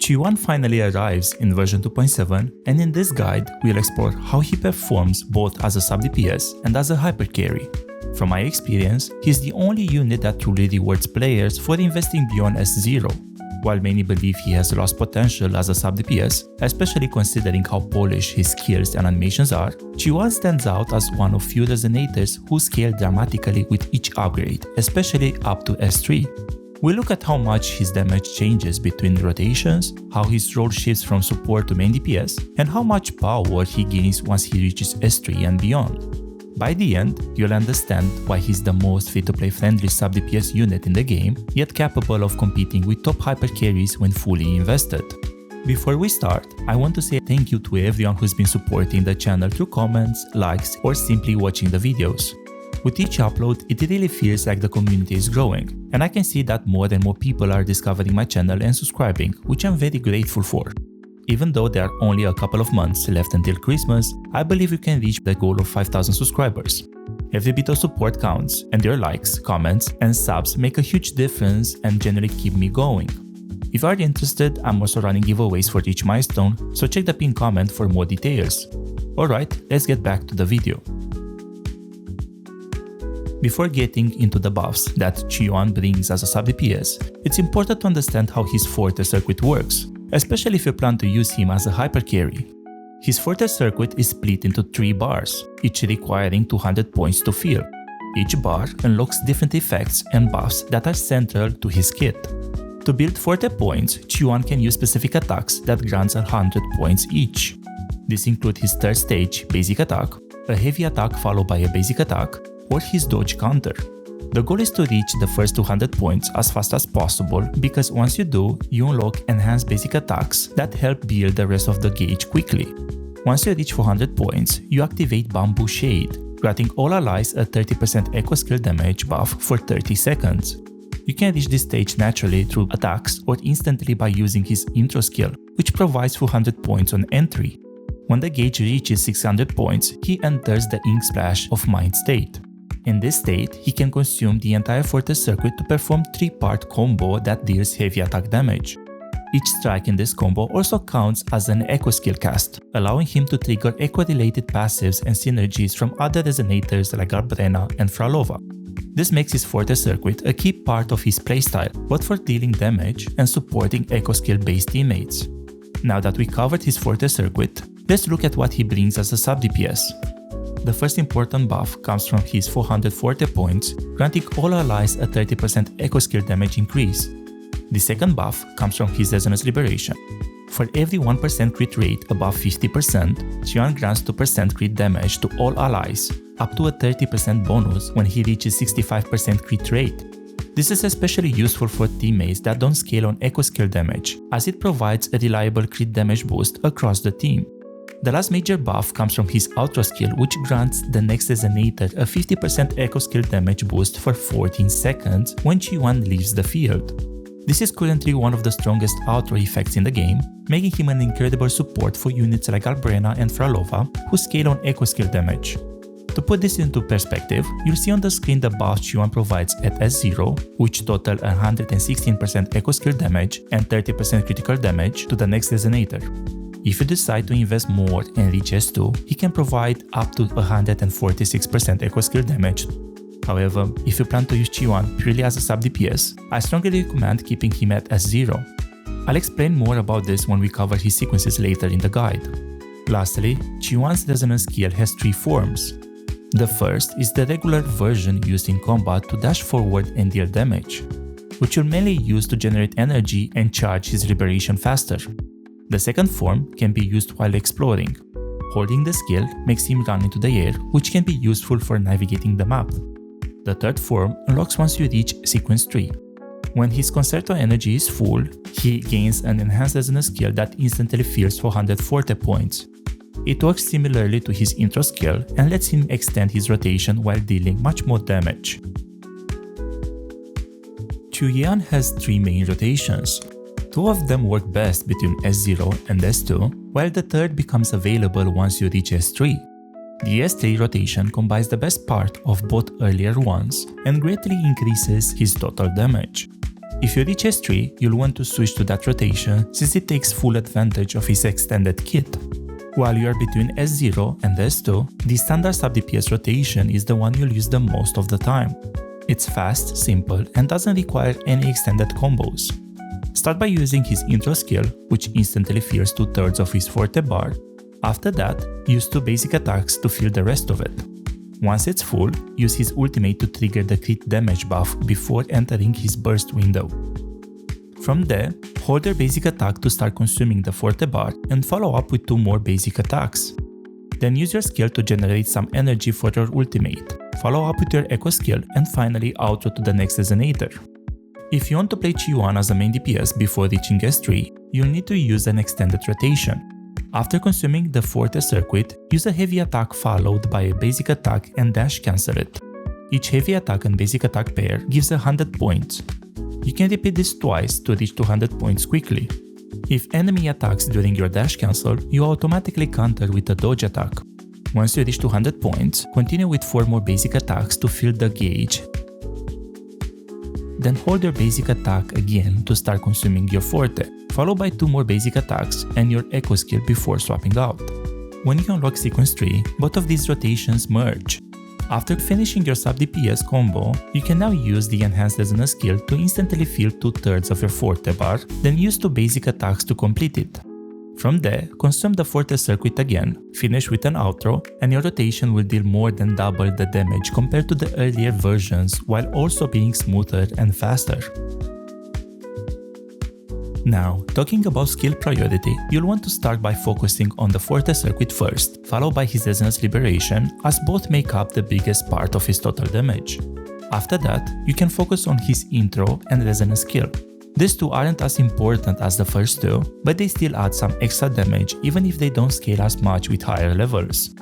Qiuyuan finally arrives in version 2.7, and in this guide we'll explore how he performs both as a sub-DPS and as a hyper carry. From my experience, he's the only unit that truly rewards players for investing beyond S0. While many believe he has lost potential as a sub-DPS, especially considering how polished his skills and animations are, Qiuyuan stands out as one of few resonators who scale dramatically with each upgrade, especially up to S3. We look at how much his damage changes between rotations, how his role shifts from support to main DPS, and how much power he gains once he reaches S3 and beyond. By the end, you'll understand why he's the most free-to-play friendly sub-DPS unit in the game, yet capable of competing with top hyper carries when fully invested. Before we start, I want to say thank you to everyone who's been supporting the channel through comments, likes, or simply watching the videos. With each upload, it really feels like the community is growing, and I can see that more and more people are discovering my channel and subscribing, which I'm very grateful for. Even though there are only a couple of months left until Christmas, I believe we can reach the goal of 5,000 subscribers. Every bit of support counts, and your likes, comments, and subs make a huge difference and generally keep me going. If you are interested, I'm also running giveaways for each milestone, so check the pinned comment for more details. Alright, let's get back to the video. Before getting into the buffs that Qiuyuan brings as a sub-DPS, it's important to understand how his Forte circuit works, especially if you plan to use him as a hyper carry. His Forte circuit is split into 3 bars, each requiring 200 points to fill. Each bar unlocks different effects and buffs that are central to his kit. To build Forte points, Qiuyuan can use specific attacks that grants 100 points each. This includes his 3rd stage basic attack, a heavy attack followed by a basic attack, or his dodge counter. The goal is to reach the first 200 points as fast as possible, because once you do, you unlock enhanced basic attacks that help build the rest of the gauge quickly. Once you reach 400 points, you activate Bamboo Shade, granting all allies a 30% echo skill damage buff for 30 seconds. You can reach this stage naturally through attacks or instantly by using his intro skill, which provides 400 points on entry. When the gauge reaches 600 points, he enters the Ink Splash of Mind state. In this state, he can consume the entire Forte circuit to perform 3-part combo that deals heavy attack damage. Each strike in this combo also counts as an echo skill cast, allowing him to trigger echo-related passives and synergies from other resonators like Galbrena and Fralova. This makes his Forte circuit a key part of his playstyle, both for dealing damage and supporting echo skill-based teammates. Now that we covered his Forte circuit, let's look at what he brings as a sub-DPS. The first important buff comes from his 400 Forte points, granting all allies a 30% echo skill damage increase. The second buff comes from his Resonance Liberation. For every 1% crit rate above 50%, Qiuyuan grants 2% crit damage to all allies, up to a 30% bonus when he reaches 65% crit rate. This is especially useful for teammates that don't scale on echo skill damage, as it provides a reliable crit damage boost across the team. The last major buff comes from his Outro skill, which grants the next resonator a 50% echo skill damage boost for 14 seconds when Qiuyuan leaves the field. This is currently one of the strongest Outro effects in the game, making him an incredible support for units like Galbrena and Fralova who scale on echo skill damage. To put this into perspective, you'll see on the screen the buffs Qiuyuan provides at S0, which total 116% echo skill damage and 30% critical damage to the next resonator. If you decide to invest more and reach S2, he can provide up to 146% echo skill damage. However, if you plan to use Qiuyuan purely as a sub-DPS, I strongly recommend keeping him at S0. I'll explain more about this when we cover his sequences later in the guide. Lastly, Qiuyuan's resonance skill has 3 forms. The first is the regular version used in combat to dash forward and deal damage, which you'll mainly use to generate energy and charge his liberation faster. The second form can be used while exploring. Holding the skill makes him run into the air, which can be useful for navigating the map. The third form unlocks once you reach Sequence 3. When his Concerto energy is full, he gains an enhanced resonance skill that instantly fills 400 Forte points. It works similarly to his intro skill and lets him extend his rotation while dealing much more damage. Qiuyuan has 3 main rotations. 2 of them work best between S0 and S2, while the third becomes available once you reach S3. The S3 rotation combines the best part of both earlier ones and greatly increases his total damage. If you reach S3, you'll want to switch to that rotation since it takes full advantage of his extended kit. While you are between S0 and S2, the standard Sub-DPS rotation is the one you'll use the most of the time. It's fast, simple, and doesn't require any extended combos. Start by using his intro skill, which instantly fills 2/3 of his forte bar. After that, use 2 basic attacks to fill the rest of it. Once it's full, use his ultimate to trigger the crit damage buff before entering his burst window. From there, hold your basic attack to start consuming the forte bar and follow up with 2 more basic attacks. Then use your skill to generate some energy for your ultimate, follow up with your echo skill, and finally outro to the next resonator. If you want to play Qiuyuan as a main DPS before reaching S3, you'll need to use an extended rotation. After consuming the forte circuit, use a heavy attack followed by a basic attack and dash cancel it. Each heavy attack and basic attack pair gives 100 points. You can repeat this twice to reach 200 points quickly. If enemy attacks during your dash cancel, you automatically counter with a dodge attack. Once you reach 200 points, continue with 4 more basic attacks to fill the gauge. Then hold your basic attack again to start consuming your forte, followed by 2 more basic attacks and your echo skill before swapping out. When you unlock sequence 3, both of these rotations merge. After finishing your sub-DPS combo, you can now use the enhanced resonance skill to instantly fill 2/3 of your forte bar, then use 2 basic attacks to complete it. From there, consume the forte circuit again, finish with an outro, and your rotation will deal more than double the damage compared to the earlier versions while also being smoother and faster. Now, talking about skill priority, you'll want to start by focusing on the forte circuit first, followed by his resonance liberation, as both make up the biggest part of his total damage. After that, you can focus on his intro and resonance skill. These 2 aren't as important as the first 2, but they still add some extra damage even if they don't scale as much with higher levels.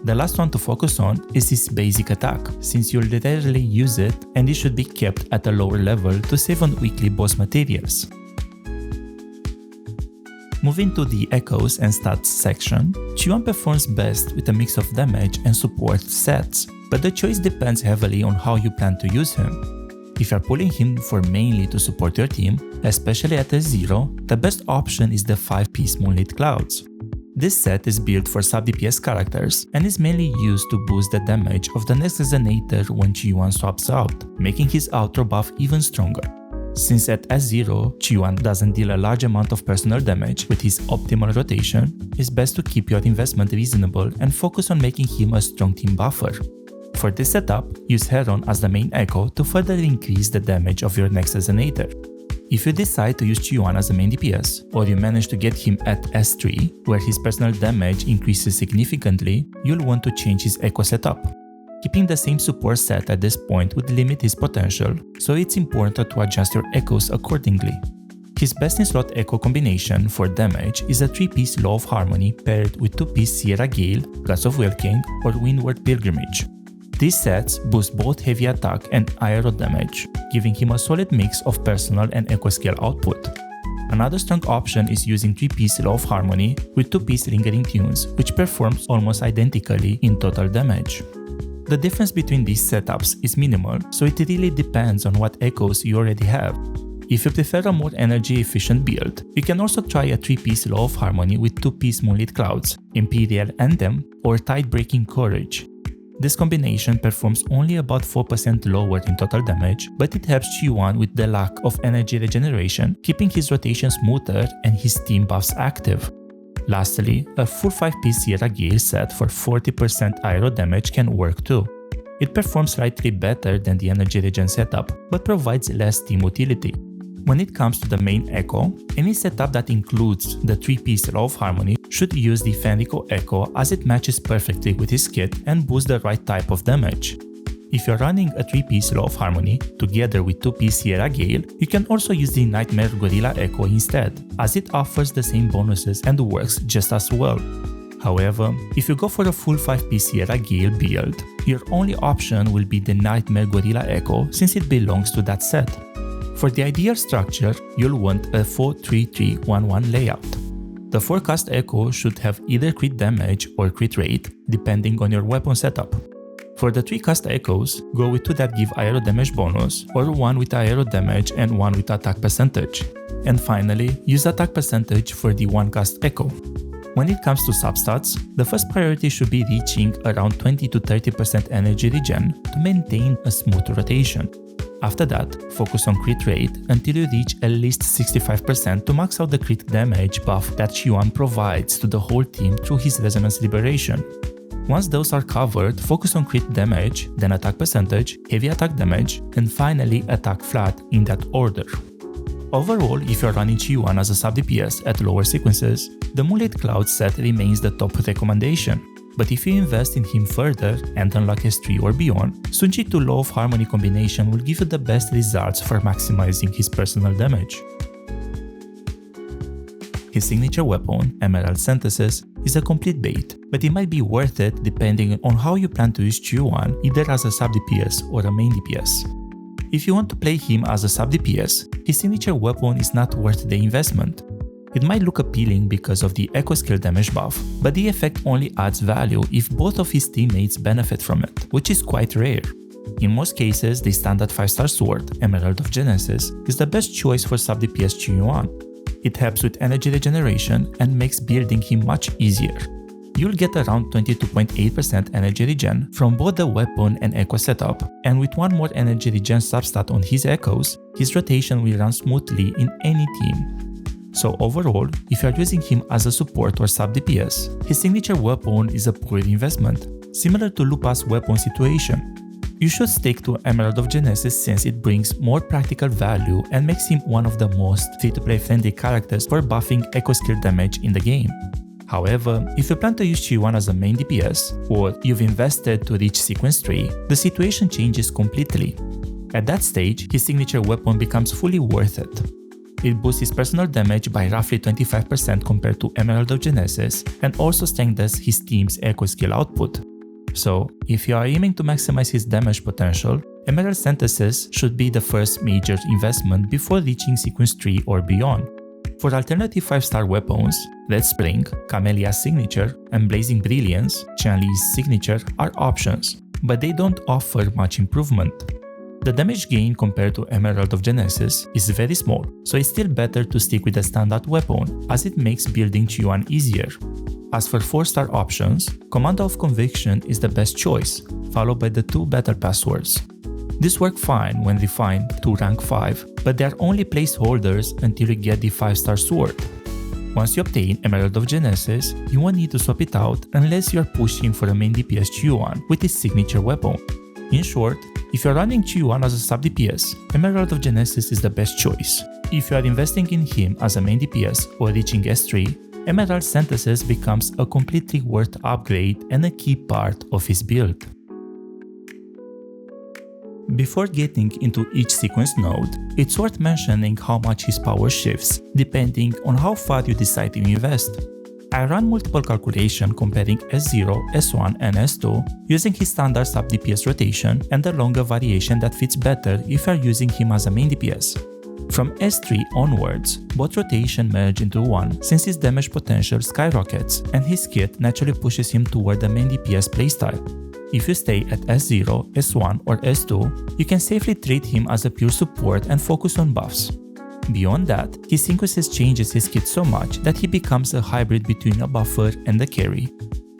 The last one to focus on is his basic attack, since you'll rarely use it and it should be kept at a lower level to save on weekly boss materials. Moving to the echoes and stats section, Qiuyuan performs best with a mix of damage and support sets, but the choice depends heavily on how you plan to use him. If you're pulling him for mainly to support your team, especially at S0, the best option is the 5-piece Moonlit Clouds. This set is built for sub-DPS characters and is mainly used to boost the damage of the next resonator when Qiuyuan swaps out, making his outro buff even stronger. Since at S0, Qiuyuan doesn't deal a large amount of personal damage with his optimal rotation, it's best to keep your investment reasonable and focus on making him a strong team buffer. For this setup, use Heron as the main echo to further increase the damage of your next resonator. If you decide to use Qiuyuan as a main DPS, or you manage to get him at S3, where his personal damage increases significantly, you'll want to change his echo setup. Keeping the same support set at this point would limit his potential, so it's important to adjust your echoes accordingly. His best in slot echo combination for damage is a 3-piece Law of Harmony paired with 2-piece Sierra Gale, Gods of Wilking, or Windward Pilgrimage. These sets boost both heavy attack and aero damage, giving him a solid mix of personal and echo skill output. Another strong option is using 3-piece Law of Harmony with 2-piece Lingering Tunes, which performs almost identically in total damage. The difference between these setups is minimal, so it really depends on what echoes you already have. If you prefer a more energy-efficient build, you can also try a 3-piece Law of Harmony with 2-piece Moonlit Clouds, Imperial Anthem, or Tide-Breaking Courage. This combination performs only about 4% lower in total damage, but it helps Qiuyuan with the lack of energy regeneration, keeping his rotation smoother and his team buffs active. Lastly, a full 5-piece Sierra Gale set for 40% aero damage can work too. It performs slightly better than the energy regen setup, but provides less team utility. When it comes to the main echo, any setup that includes the 3-piece Law of Harmony should use the Fenrico Echo as it matches perfectly with his kit and boosts the right type of damage. If you're running a 3-piece Law of Harmony together with 2-piece Sierra Gale, you can also use the Nightmare Gorilla Echo instead, as it offers the same bonuses and works just as well. However, if you go for a full 5-piece Sierra Gale build, your only option will be the Nightmare Gorilla Echo since it belongs to that set. For the ideal structure, you'll want a 4-3-3-1-1 layout. The forecast echo should have either crit damage or crit rate, depending on your weapon setup. For the 3 cast echoes, go with 2 that give aero damage bonus, or 1 with aero damage and 1 with attack percentage. And finally, use attack percentage for the 1 cast echo. When it comes to substats, the first priority should be reaching around 20 to 30% energy regen to maintain a smooth rotation. After that, focus on crit rate until you reach at least 65% to max out the crit damage buff that Qiuyuan provides to the whole team through his Resonance Liberation. Once those are covered, focus on crit damage, then attack percentage, heavy attack damage, and finally attack flat in that order. Overall, if you're running Qiuyuan as a sub-DPS at lower sequences, the Moonlit Cloud set remains the top recommendation. But if you invest in him further and unlock S3 or beyond, Sun Qi to Law of Harmony combination will give you the best results for maximizing his personal damage. His signature weapon, Emerald Synthesis, is a complete bait, but it might be worth it depending on how you plan to use Qiuyuan either as a sub-DPS or a main DPS. If you want to play him as a sub-DPS, his signature weapon is not worth the investment. It might look appealing because of the echo skill damage buff, but the effect only adds value if both of his teammates benefit from it, which is quite rare. In most cases, the standard 5-star sword, Emerald of Genesis, is the best choice for sub-DPS Qiuyuan. It helps with energy regeneration and makes building him much easier. You'll get around 22.8% energy regen from both the weapon and echo setup, and with 1 more energy regen substat on his echoes, his rotation will run smoothly in any team. So overall, if you are using him as a support or sub-DPS, his signature weapon is a poor investment, similar to Lupa's weapon situation. You should stick to Emerald of Genesis since it brings more practical value and makes him one of the most free-to-play friendly characters for buffing echo skill damage in the game. However, if you plan to use Qiuyuan as a main DPS, or you've invested to reach sequence 3, the situation changes completely. At that stage, his signature weapon becomes fully worth it. It boosts his personal damage by roughly 25% compared to Emerald of Genesis and also strengthens his team's echo skill output. So, if you are aiming to maximize his damage potential, Emerald Synthesis should be the first major investment before reaching sequence 3 or beyond. For alternative 5-star weapons, Red Spring, Camellia's signature, and Blazing Brilliance, Qianli's signature are options, but they don't offer much improvement. The damage gain compared to Emerald of Genesis is very small, so it's still better to stick with a standard weapon as it makes building Qiuyuan easier. As for 4-star options, Commander of Conviction is the best choice, followed by the 2 Battle Passwords. This work fine when refined to rank 5, but they are only placeholders until you get the 5-star sword. Once you obtain Emerald of Genesis, you won't need to swap it out unless you are pushing for a main DPS Qiuyuan with his signature weapon. In short, if you are running Qiuyuan as a sub-DPS, Emerald of Genesis is the best choice. If you are investing in him as a main DPS or reaching S3, Emerald Synthesis becomes a completely worth upgrade and a key part of his build. Before getting into each sequence node, it's worth mentioning how much his power shifts depending on how far you decide to invest. I ran multiple calculations comparing S0, S1 and S2 using his standard sub-DPS rotation and the longer variation that fits better if you are using him as a main DPS. From S3 onwards, both rotation merge into one since his damage potential skyrockets and his kit naturally pushes him toward the main DPS playstyle. If you stay at S0, S1 or S2, you can safely treat him as a pure support and focus on buffs. Beyond that, his synthesis changes his kit so much that he becomes a hybrid between a buffer and a carry.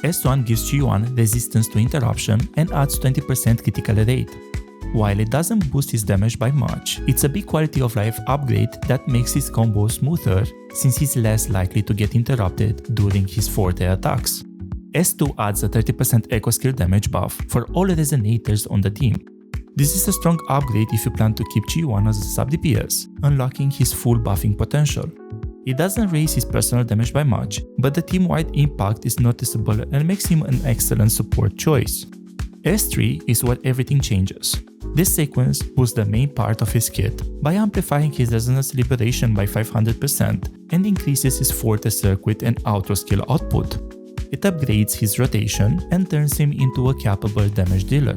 S1 gives Qiuyuan resistance to interruption and adds 20% critical rate. While it doesn't boost his damage by much, it's a big quality of life upgrade that makes his combo smoother since he's less likely to get interrupted during his forte attacks. S2 adds a 30% echo skill damage buff for all resonators on the team. This is a strong upgrade if you plan to keep Qiuyuan as a sub-DPS, unlocking his full buffing potential. It doesn't raise his personal damage by much, but the team-wide impact is noticeable and makes him an excellent support choice. S3 is where everything changes. This sequence boosts the main part of his kit by amplifying his Resonance Liberation by 500% and increases his Forte Circuit and Outro skill output. It upgrades his rotation and turns him into a capable damage dealer.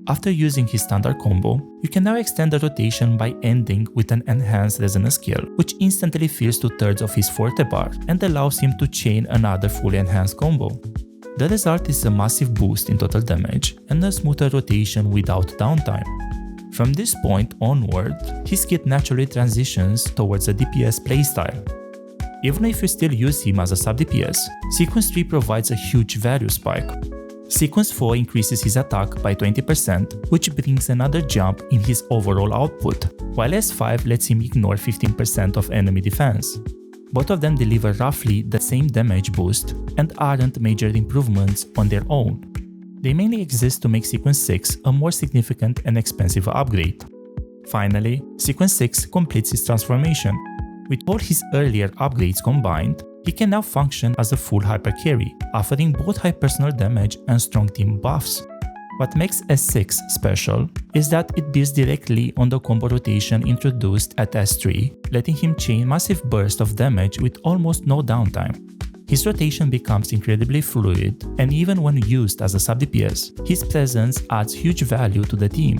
After using his standard combo, you can now extend the rotation by ending with an enhanced resonance skill, which instantly fills 2/3 of his Forte bar and allows him to chain another fully enhanced combo. The result is a massive boost in total damage and a smoother rotation without downtime. From this point onward, his kit naturally transitions towards a DPS playstyle. Even if you still use him as a sub-DPS, Sequence 3 provides a huge value spike. Sequence 4 increases his attack by 20%, which brings another jump in his overall output, while S5 lets him ignore 15% of enemy defense. Both of them deliver roughly the same damage boost and aren't major improvements on their own. They mainly exist to make Sequence 6 a more significant and expensive upgrade. Finally, Sequence 6 completes his transformation. With all his earlier upgrades combined, he can now function as a full hyper carry, offering both high personal damage and strong team buffs. What makes S6 special is that it builds directly on the combo rotation introduced at S3, letting him chain massive bursts of damage with almost no downtime. His rotation becomes incredibly fluid, and even when used as a sub-DPS, his presence adds huge value to the team.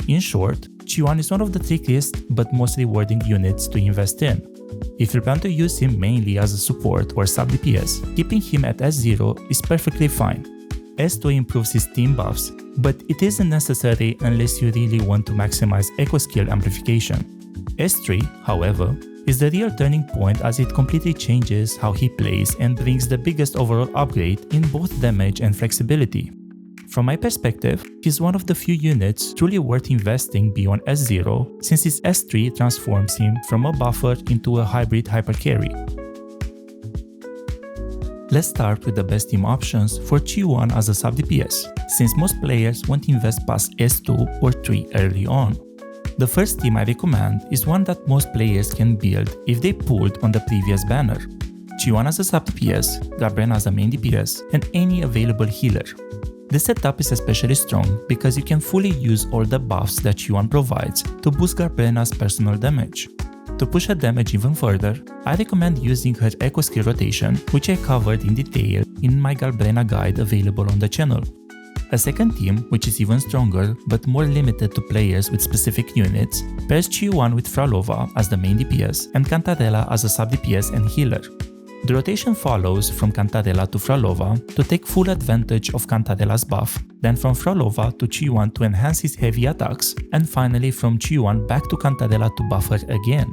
In short, Qiuyuan is one of the trickiest but most rewarding units to invest in. If you plan to use him mainly as a support or sub-DPS, keeping him at S0 is perfectly fine. S2 improves his team buffs, but it isn't necessary unless you really want to maximize echo skill amplification. S3, however, is the real turning point as it completely changes how he plays and brings the biggest overall upgrade in both damage and flexibility. From my perspective, he's one of the few units truly worth investing beyond S0 since his S3 transforms him from a buffer into a hybrid hypercarry. Let's start with the best team options for Qiuyuan as a sub-DPS, since most players won't invest past S2 or 3 early on. The first team I recommend is one that most players can build if they pulled on the previous banner. Qiuyuan as a sub-DPS, Galbrena as a main DPS, and any available healer. This setup is especially strong because you can fully use all the buffs that Qiuyuan provides to boost Galbrena's personal damage. To push her damage even further, I recommend using her echo skill rotation, which I covered in detail in my Galbrena guide available on the channel. A second team, which is even stronger but more limited to players with specific units, pairs Qiuyuan with Frolova as the main DPS and Cantarella as a sub-DPS and healer. The rotation follows from Cantarella to Frolova to take full advantage of Cantarella's buff, then from Frolova to Qiuyuan to enhance his heavy attacks, and finally from Qiuyuan back to Cantarella to buff her again.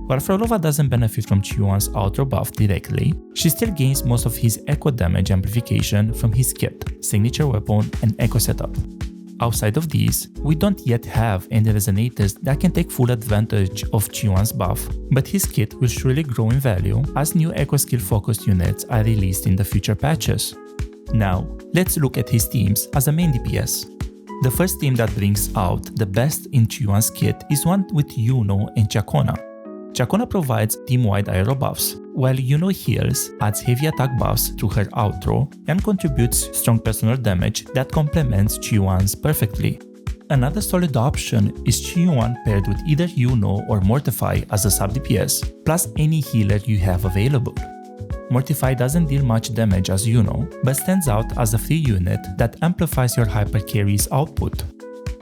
While Frolova doesn't benefit from Qiuyuan's outro buff directly, she still gains most of his echo damage amplification from his kit, signature weapon, and echo setup. Outside of these, we don't yet have any resonators that can take full advantage of Qiuyuan's buff, but his kit will surely grow in value as new echo skill focused units are released in the future patches. Now, let's look at his teams as a main DPS. The first team that brings out the best in Qiuyuan's kit is one with Iuno and Chacona. Chacona provides team-wide aero buffs, while Iuno heals, adds heavy attack buffs through her outro, and contributes strong personal damage that complements Qiuyuan's perfectly. Another solid option is Qiuyuan paired with either Iuno or Mortefi as a sub-DPS, plus any healer you have available. Mortefi doesn't deal much damage as Iuno, but stands out as a free unit that amplifies your hypercarry's output.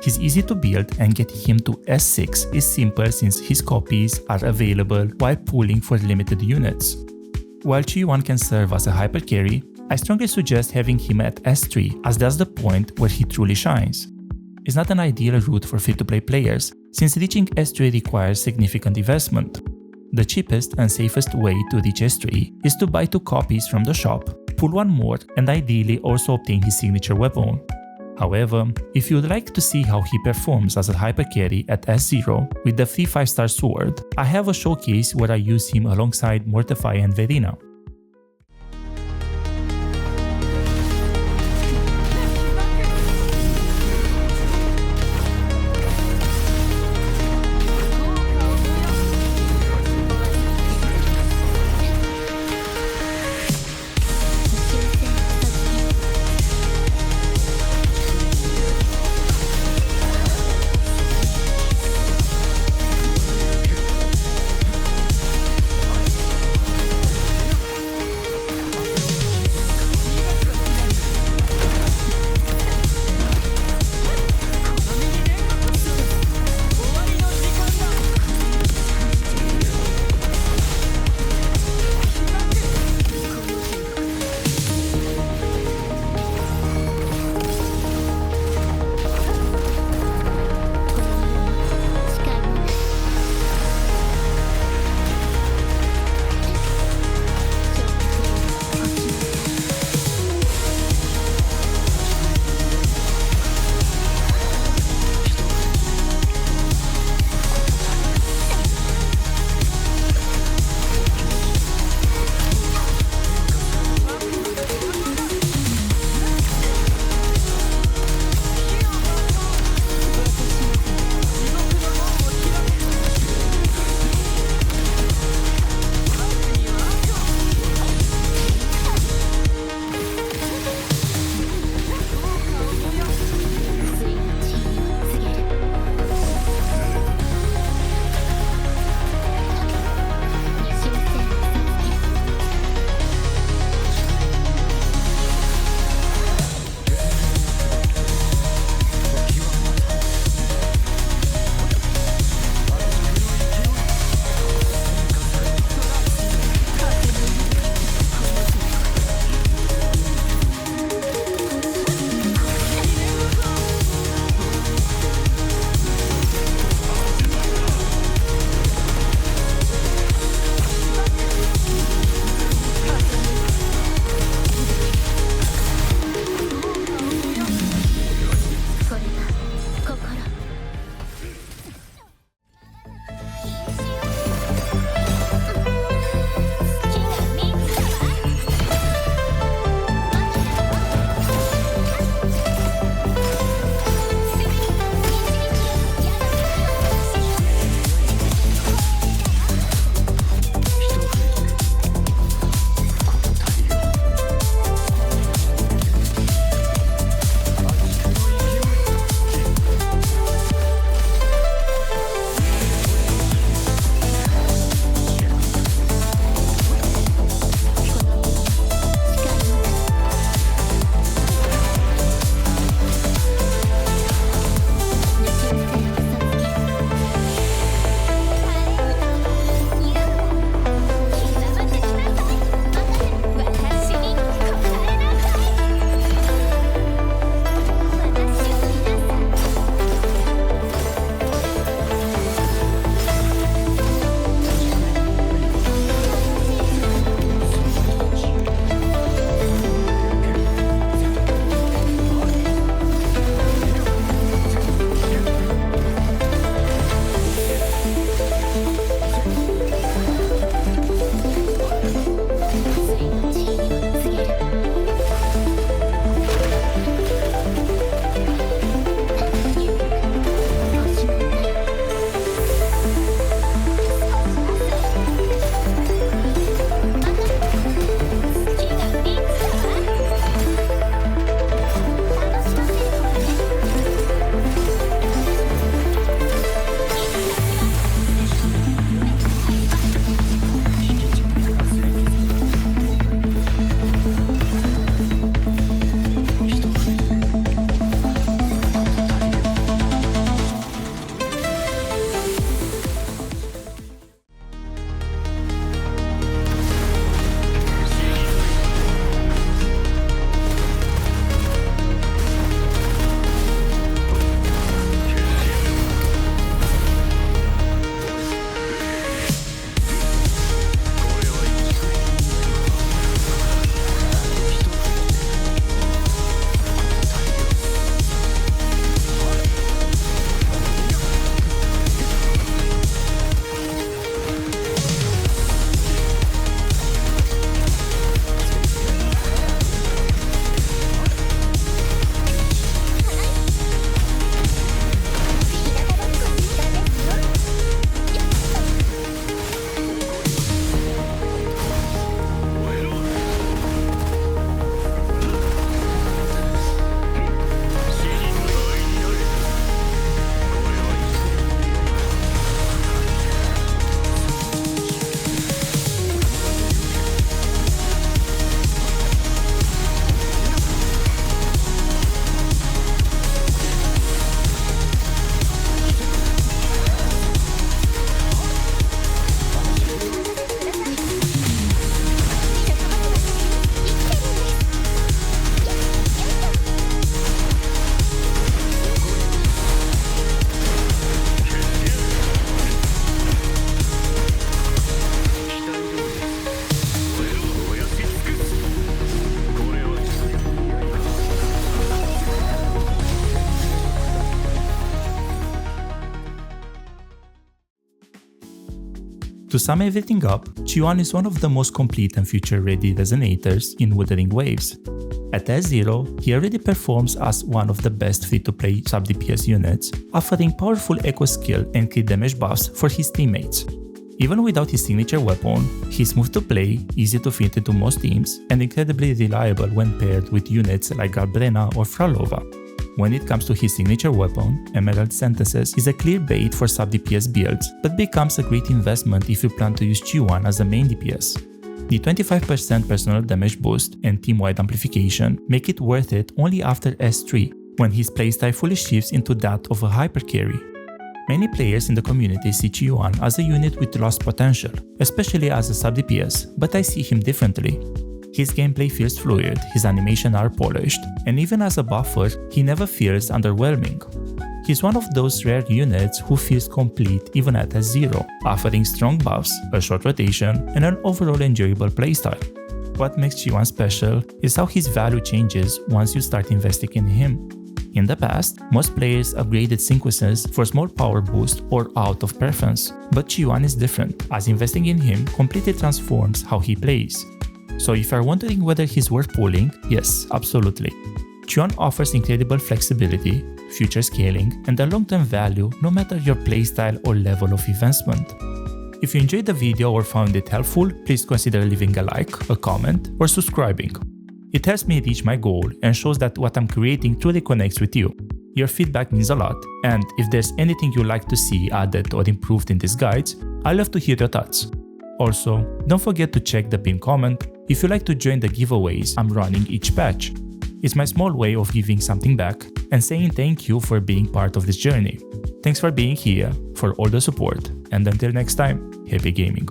He's easy to build, and getting him to S6 is simple since his copies are available while pooling for limited units. While Qiuyuan can serve as a hypercarry, I strongly suggest having him at S3 as that's the point where he truly shines. It's not an ideal route for free-to-play players since reaching S3 requires significant investment. The cheapest and safest way to reach S3 is to buy 2 copies from the shop, pull one more, and ideally also obtain his signature weapon. However, if you'd like to see how he performs as a hypercarry at S0 with the free 5-star sword, I have a showcase where I use him alongside Mortefi and Verina. sum everything up, Qiuyuan is one of the most complete and future-ready resonators in Wuthering waves. At S0, he already performs as one of the best free-to-play sub-DPS units, offering powerful echo skill and crit damage buffs for his teammates. Even without his signature weapon, he's smooth to play, easy to fit into most teams, and incredibly reliable when paired with units like Galbrena or Frolova. When it comes to his signature weapon, Emerald Synthesis is a clear bait for sub-DPS builds, but becomes a great investment if you plan to use Qiuyuan as a main DPS. The 25% personal damage boost and team-wide amplification make it worth it only after S3, when his playstyle fully shifts into that of a hyper carry. Many players in the community see Qiuyuan as a unit with lost potential, especially as a sub-DPS, but I see him differently. His gameplay feels fluid, his animations are polished, and even as a buffer, he never feels underwhelming. He's one of those rare units who feels complete even at S0, offering strong buffs, a short rotation, and an overall enjoyable playstyle. What makes Qiuyuan special is how his value changes once you start investing in him. In the past, most players upgraded sequences for small power boost or out of preference, but Qiuyuan is different, as investing in him completely transforms how he plays. So if you're wondering whether he's worth pulling, yes, absolutely. Qiuyuan offers incredible flexibility, future scaling, and a long-term value no matter your playstyle or level of investment. If you enjoyed the video or found it helpful, please consider leaving a like, a comment, or subscribing. It helps me reach my goal and shows that what I'm creating truly connects with you. Your feedback means a lot, and if there's anything you'd like to see added or improved in these guides, I'd love to hear your thoughts. Also, don't forget to check the pinned comment if you'd like to join the giveaways I'm running each patch. It's my small way of giving something back and saying thank you for being part of this journey. Thanks for being here, for all the support, and until next time, happy gaming.